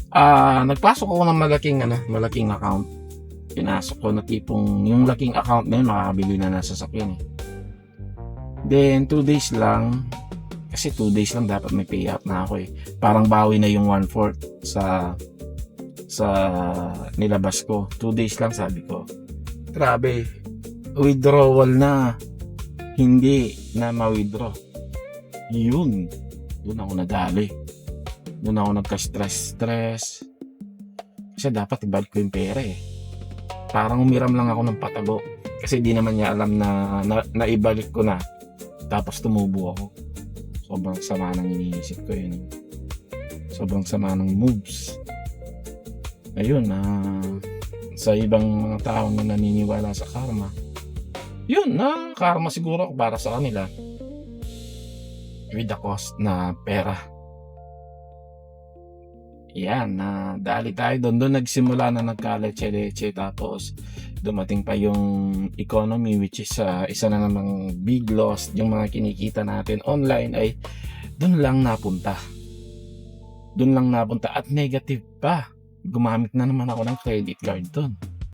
Nagpasok ako ng malaking account. Pinasok ko na tipong yung laking account na yun makakabili na ng sasakyan eh. Then 2 days lang, kasi 2 days lang dapat may payout na ako eh. Parang bawi na yung 1/4 sa nilabas ko. 2 days lang sabi ko. Grabe, withdrawal na. Hindi na ma-withdraw. Yun, doon ako nadali. Doon ako nagka-stress. Kasi dapat ibalik ko yung pera eh. Parang umiram lang ako ng patago. Kasi di naman niya alam na naibalik ko na. Tapos tumubo ako. Sobrang sama ng iniisip ko yun. Sobrang sama ng moves. Ayun, sa ibang mga taong na naniniwala sa karma. Yun, karma siguro ako para sa kanila. With the cost na pera. Yan, dali tayo doon. Doon nagsimula na nagka-leche-leche. Tapos dumating pa yung economy, which is isa na namang big loss. Yung mga kinikita natin online ay doon lang napunta. Doon lang napunta at negative pa. Gumamit na naman ako ng credit card doon.